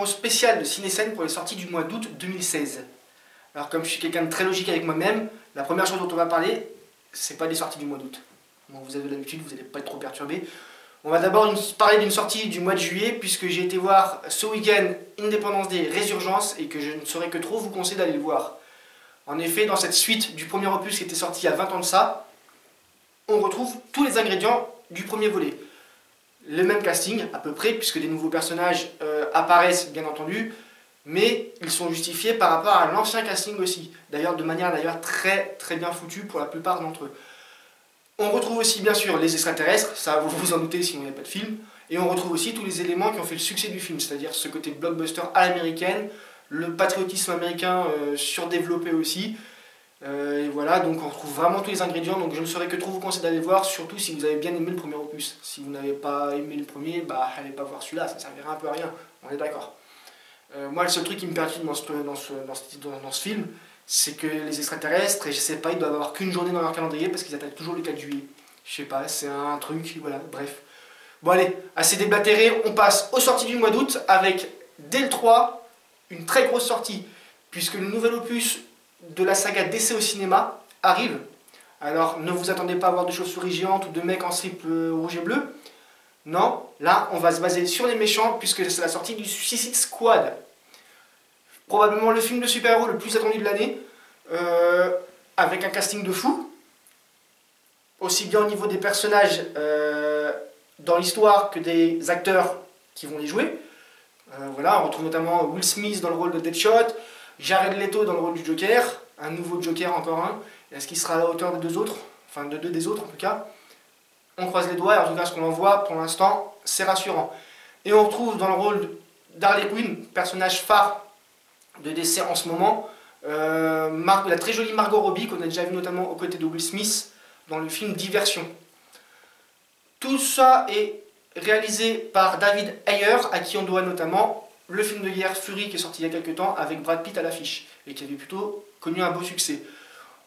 numéro spécial de Ciné-Scène pour les sorties du mois d'août 2016. Alors comme je suis quelqu'un de très logique avec moi-même, la première chose dont on va parler, c'est pas des sorties du mois d'août. Bon, vous avez l'habitude, vous n'allez pas être trop perturbé. On va d'abord parler d'une sortie du mois de juillet, puisque j'ai été voir ce week-end Independence Day Résurgence et que je ne saurais que trop vous conseiller d'aller le voir. En effet, dans cette suite du premier opus qui était sorti il y a 20 ans de ça, on retrouve tous les ingrédients du premier volet. Le même casting à peu près, puisque des nouveaux personnages apparaissent bien entendu, mais ils sont justifiés par rapport à l'ancien casting aussi. D'ailleurs, de manière très bien foutue pour la plupart d'entre eux. On retrouve aussi bien sûr les extraterrestres, ça vous vous en doutez si vous n'avez pas de film, et on retrouve aussi tous les éléments qui ont fait le succès du film, c'est-à-dire ce côté blockbuster à l'américaine, le patriotisme américain surdéveloppé aussi. Et voilà, donc on retrouve vraiment tous les ingrédients, donc je ne saurais que trop vous conseiller d'aller voir, surtout si vous avez bien aimé le premier opus. Si vous n'avez pas aimé le premier, bah allez pas voir celui-là, ça servira un peu à rien, on est d'accord. Moi, le seul truc qui me perturbe dans ce film, c'est que les extraterrestres, et je sais pas, ils doivent avoir qu'une journée dans leur calendrier parce qu'ils attaquent toujours le 4 juillet. Je sais pas, c'est un truc, voilà, bref. Bon allez, assez déblatéré, on passe aux sorties du mois d'août avec, dès le 3, une très grosse sortie, puisque le nouvel opus de la saga DC au cinéma arrive. Alors ne vous attendez pas à voir de chauves-souris géantes ou de mecs en slip rouge et bleu. Non, là on va se baser sur les méchants puisque c'est la sortie du Suicide Squad. Probablement le film de super-héros le plus attendu de l'année, avec un casting de fou, aussi bien au niveau des personnages dans l'histoire que des acteurs qui vont les jouer. Voilà, on retrouve notamment Will Smith dans le rôle de Deadshot, Jared Leto dans le rôle du Joker, un nouveau Joker, encore un. Est-ce qu'il sera à la hauteur des deux autres? Enfin, de deux des autres en tout cas. On croise les doigts, et en tout cas ce qu'on en voit pour l'instant, c'est rassurant. Et on retrouve dans le rôle d'Harley Quinn, personnage phare de DC en ce moment, la très jolie Margot Robbie, qu'on a déjà vu notamment aux côtés de Will Smith dans le film Diversion. Tout ça est réalisé par David Ayer, à qui on doit notamment le film de guerre Fury qui est sorti il y a quelques temps avec Brad Pitt à l'affiche et qui avait plutôt connu un beau succès.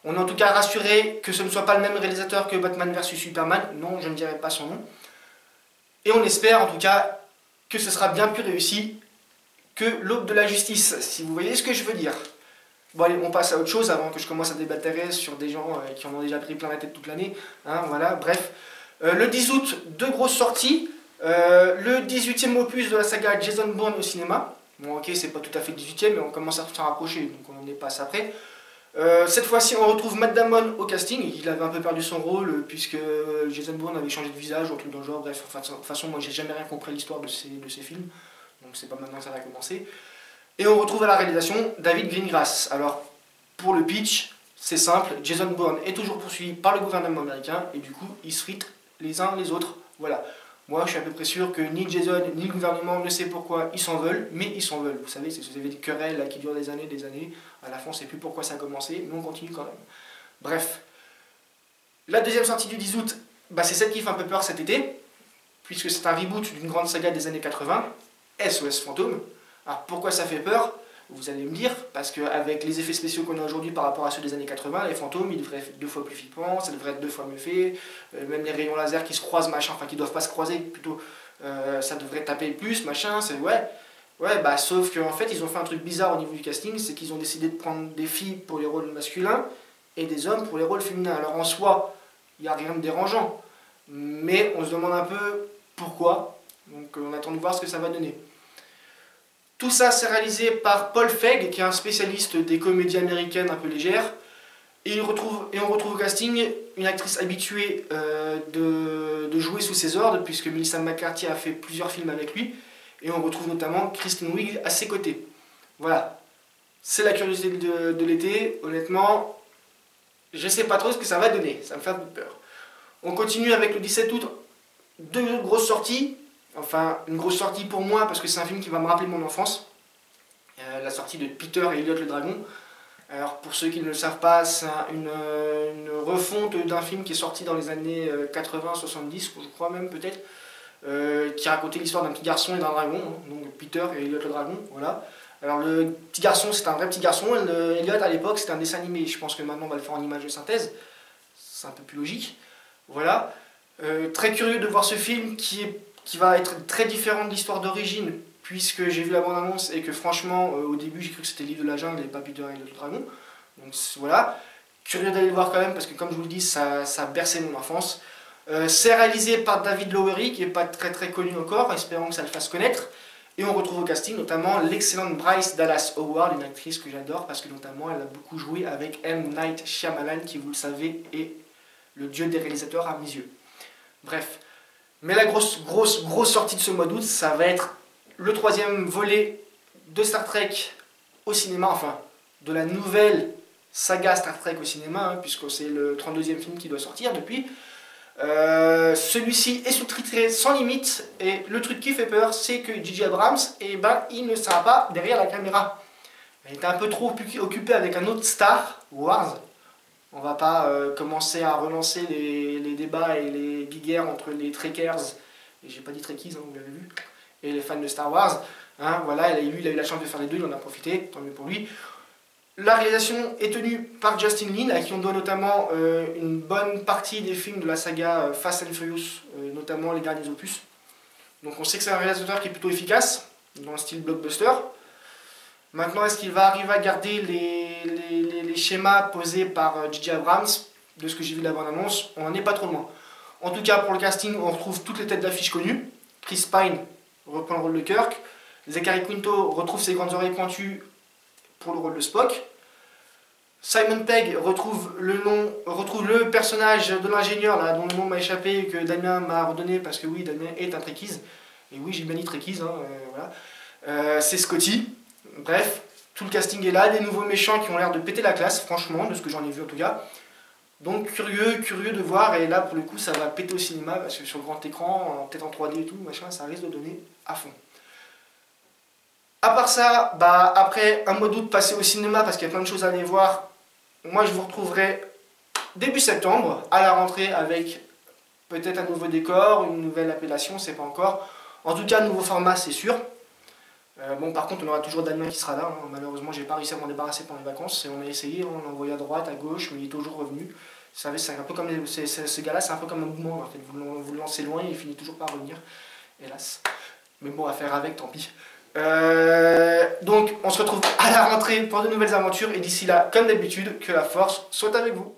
On est en tout cas rassuré que ce ne soit pas le même réalisateur que Batman vs Superman, non, je ne dirai pas son nom. Et on espère en tout cas que ce sera bien plus réussi que l'Aube de la Justice, si vous voyez ce que je veux dire. Bon allez, on passe à autre chose avant que je commence à débattre sur des gens qui en ont déjà pris plein la tête toute l'année. Hein, voilà, bref. Le 10 août, deux grosses sorties. Le 18e opus de la saga Jason Bourne au cinéma. Bon ok, c'est pas tout à fait le 18e, mais on commence à s'en rapprocher, donc on en est passe après. Cette fois-ci, on retrouve Matt Damon au casting. Il avait un peu perdu son rôle, puisque Jason Bourne avait changé de visage, ou un truc dans le genre. Bref, de toute façon, moi j'ai jamais rien compris à l'histoire de ces films. Donc c'est pas maintenant que ça va commencer. Et on retrouve à la réalisation David Greengrass. Alors, pour le pitch, c'est simple. Jason Bourne est toujours poursuivi par le gouvernement américain, et du coup, ils se fritent les uns les autres. Voilà. Moi, je suis à peu près sûr que ni Jason, ni le gouvernement ne sait pourquoi ils s'en veulent, mais ils s'en veulent. Vous savez, vous avez des querelles là, qui durent des années. À la fin, on ne sait plus pourquoi ça a commencé, mais on continue quand même. Bref. La deuxième sortie du 10 août, bah, c'est celle qui fait un peu peur cet été, puisque c'est un reboot d'une grande saga des années 80, SOS Fantôme. Alors, pourquoi ça fait peur? Vous allez me dire, parce qu'avec les effets spéciaux qu'on a aujourd'hui par rapport à ceux des années 80, les fantômes, ils devraient être 2 fois plus flippants, ça devrait être 2 fois mieux fait, même les rayons laser qui se croisent, machin, enfin qui doivent pas se croiser, plutôt, ça devrait taper plus, machin, c'est ouais. Ouais, bah sauf qu'en fait, ils ont fait un truc bizarre au niveau du casting, c'est qu'ils ont décidé de prendre des filles pour les rôles masculins et des hommes pour les rôles féminins. Alors en soi, il n'y a rien de dérangeant, mais on se demande un peu pourquoi, donc on attend de voir ce que ça va donner. Tout ça, c'est réalisé par Paul Feig, qui est un spécialiste des comédies américaines un peu légères. Et on retrouve au casting une actrice habituée de jouer sous ses ordres, puisque Melissa McCarthy a fait plusieurs films avec lui. Et on retrouve notamment Kristen Wiig à ses côtés. Voilà. C'est la curiosité de l'été. Honnêtement, je ne sais pas trop ce que ça va donner. Ça me fait un peu peur. On continue avec le 17 août. Deux grosses sorties. Enfin, une grosse sortie pour moi, parce que c'est un film qui va me rappeler mon enfance. La sortie de Peter et Elliot le Dragon. Alors, pour ceux qui ne le savent pas, c'est une refonte d'un film qui est sorti dans les années 80-70, je crois même peut-être, qui racontait l'histoire d'un petit garçon et d'un dragon, hein, donc Peter et Elliot le Dragon, voilà. Alors, le petit garçon, c'est un vrai petit garçon, et Elliot à l'époque, c'était un dessin animé. Je pense que maintenant, on va le faire en image de synthèse. C'est un peu plus logique. Voilà. Très curieux de voir ce film qui va être très différent de l'histoire d'origine, puisque j'ai vu la bande-annonce et que franchement, au début, j'ai cru que c'était le livre de la jungle et pas Peter et le dragon. Donc voilà. Curieux d'aller le voir quand même, parce que comme je vous le dis, ça a bercé mon enfance. C'est réalisé par David Lowery, qui n'est pas très connu encore, espérons que ça le fasse connaître. Et on retrouve au casting notamment l'excellente Bryce Dallas Howard, une actrice que j'adore, parce que notamment elle a beaucoup joué avec M. Night Shyamalan, qui vous le savez est le dieu des réalisateurs à mes yeux. Bref. Mais la grosse sortie de ce mois d'août, ça va être le 3e volet de Star Trek au cinéma, enfin, de la nouvelle saga Star Trek au cinéma, hein, puisque c'est le 32e film qui doit sortir depuis. Celui-ci est sous-titré sans limite, et le truc qui fait peur, c'est que J.J. Abrams, eh ben, il ne sera pas derrière la caméra. Il était un peu trop occupé avec un autre Star Wars. On va pas commencer à relancer les débats et les guerres entre les Trekkers, et j'ai pas dit Trekkies, hein, vous l'avez vu, et les fans de Star Wars. Hein, voilà, il a eu la chance de faire les deux, il en a profité, tant mieux pour lui. La réalisation est tenue par Justin Lin, à qui on doit notamment une bonne partie des films de la saga Fast and Furious, notamment les derniers opus. Donc on sait que c'est un réalisateur qui est plutôt efficace, dans le style blockbuster. Maintenant, est-ce qu'il va arriver à garder les schémas posés par J.J. Abrams? De ce que j'ai vu de la bande-annonce, on n'en est pas trop loin. En tout cas, pour le casting, on retrouve toutes les têtes d'affiche connues. Chris Pine reprend le rôle de Kirk. Zachary Quinto retrouve ses grandes oreilles pointues pour le rôle de Spock. Simon Pegg retrouve le personnage de l'ingénieur dont le nom m'a échappé et que Damien m'a redonné parce que oui, Damien est un Trekkies. Et oui, j'ai bien dit Trekkies, hein, voilà. C'est Scotty. Bref, tout le casting est là, des nouveaux méchants qui ont l'air de péter la classe, franchement, de ce que j'en ai vu en tout cas. Donc curieux de voir, et là pour le coup ça va péter au cinéma, parce que sur le grand écran, peut-être en 3D et tout, machin, ça risque de donner à fond. À part ça, après un mois d'août passé au cinéma, parce qu'il y a plein de choses à aller voir, moi je vous retrouverai début septembre, à la rentrée, avec peut-être un nouveau décor, une nouvelle appellation, c'est pas encore. En tout cas, un nouveau format, c'est sûr. Bon, par contre, on aura toujours Damien qui sera là. Hein. Malheureusement, j'ai pas réussi à m'en débarrasser pendant les vacances. Et on a essayé, on l'a envoyé à droite, à gauche, mais il est toujours revenu. Vous savez, c'est un peu comme ce gars-là, c'est un peu comme un mouvement. En fait. Vous le lancez loin et il finit toujours par revenir. Hélas. Mais bon, à faire avec, tant pis. Donc, on se retrouve à la rentrée pour de nouvelles aventures. Et d'ici là, comme d'habitude, que la force soit avec vous.